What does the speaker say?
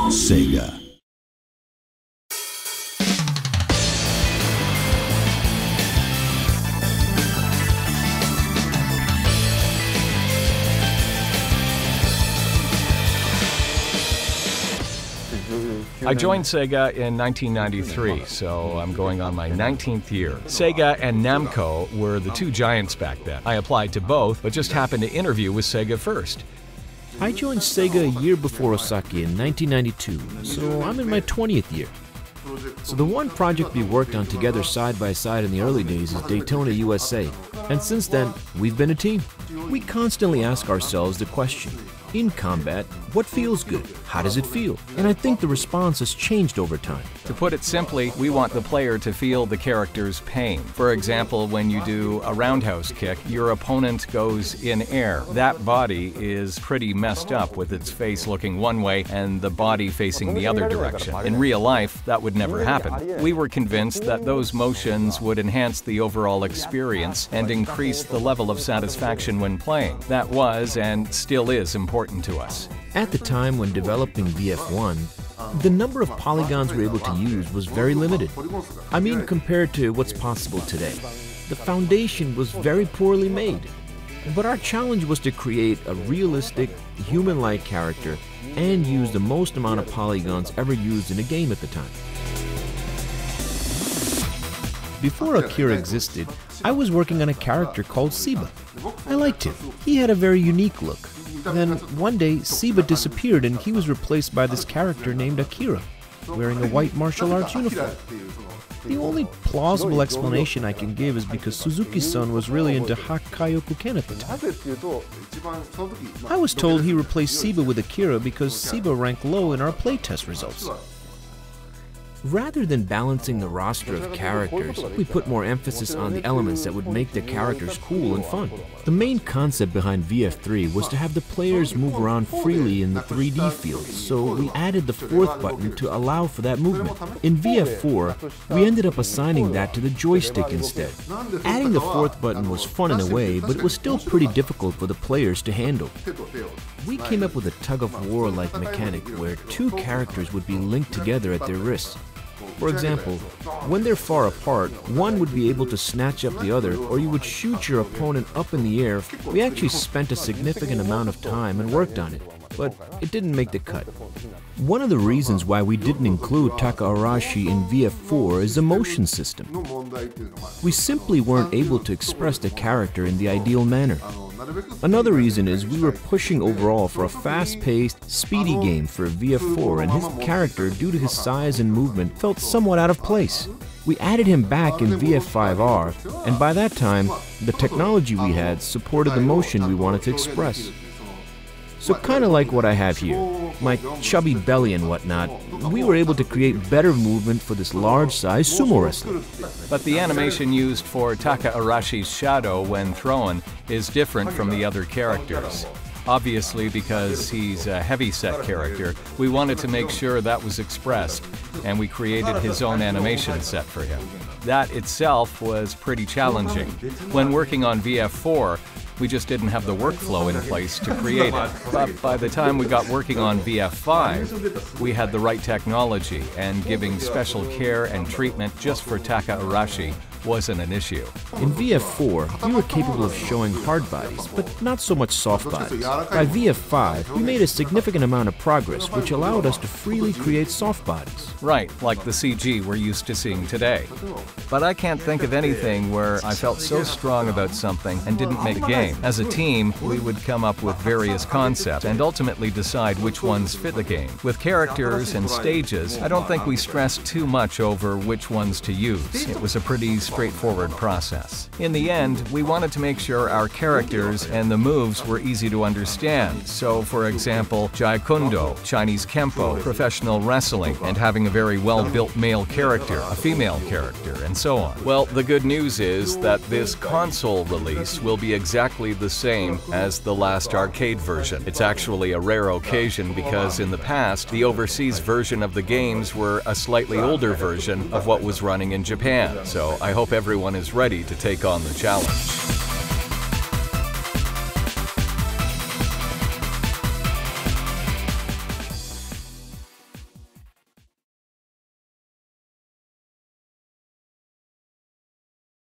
Sega. I joined Sega in 1993, so I'm going on my 19th year. Sega and Namco were the two giants back then. I applied to both, but just happened to interview with Sega first. I joined Sega a year before Osaki in 1992, so I'm in my 20th year. So the one project we worked on together side by side in the early days is Daytona USA, and since then, we've been a team. We constantly ask ourselves the question, in combat, what feels good? How does it feel? And I think the response has changed over time. To put it simply, we want the player to feel the character's pain. For example, when you do a roundhouse kick, your opponent goes in air. That body is pretty messed up with its face looking one way and the body facing the other direction. In real life, that would never happen. We were convinced that those motions would enhance the overall experience and increase the level of satisfaction when playing. That was and still is important to us. At the time when developing VF1, the number of polygons we were able to use was very limited. I mean, compared to what's possible today. The foundation was very poorly made. But our challenge was to create a realistic, human-like character and use the most amount of polygons ever used in a game at the time. Before Akira existed, I was working on a character called Seba. I liked him. He had a very unique look. Then, one day, Seba disappeared and he was replaced by this character named Akira, wearing a white martial arts uniform. The only plausible explanation I can give is because Suzuki-san was really into Hakkyoku-ken at the time. I was told he replaced Seba with Akira because Seba ranked low in our playtest results. Rather than balancing the roster of characters, we put more emphasis on the elements that would make the characters cool and fun. The main concept behind VF3 was to have the players move around freely in the 3D field, so we added the fourth button to allow for that movement. In VF4, we ended up assigning that to the joystick instead. Adding the fourth button was fun in a way, but it was still pretty difficult for the players to handle. We came up with a tug-of-war-like mechanic where two characters would be linked together at their wrists. For example, when they're far apart, one would be able to snatch up the other, or you would shoot your opponent up in the air. We actually spent a significant amount of time and worked on it, but it didn't make the cut. One of the reasons why we didn't include Taka-Arashi in VF4 is the motion system. We simply weren't able to express the character in the ideal manner. Another reason is we were pushing overall for a fast-paced, speedy game for VF4, and his character, due to his size and movement, felt somewhat out of place. We added him back in VF5R, and by that time, the technology we had supported the motion we wanted to express. So kind of like what I have here, my chubby belly and whatnot, we were able to create better movement for this large-sized sumo wrestler. But the animation used for Taka-Arashi's shadow when thrown is different from the other characters. Obviously, because he's a heavy-set character, we wanted to make sure that was expressed, and we created his own animation set for him. That itself was pretty challenging. When working on VF4, we just didn't have the workflow in place to create it. But by the time we got working on VF5, we had the right technology, and giving special care and treatment just for Taka-Arashi wasn't an issue. In VF4, we were capable of showing hard bodies, but not so much soft bodies. By VF5, we made a significant amount of progress, which allowed us to freely create soft bodies. Right, like the CG we're used to seeing today. But I can't think of anything where I felt so strong about something and didn't make a game. As a team, we would come up with various concepts and ultimately decide which ones fit the game. With characters and stages, I don't think we stressed too much over which ones to use. It was a pretty straightforward process. In the end, we wanted to make sure our characters and the moves were easy to understand. So, for example, Jaikundo, Chinese Kempo, professional wrestling, and having a very well-built male character, a female character, and so on. Well, the good news is that this console release will be exactly the same as the last arcade version. It's actually a rare occasion because in the past, the overseas version of the games were a slightly older version of what was running in Japan. So I hope everyone is ready to take on the challenge.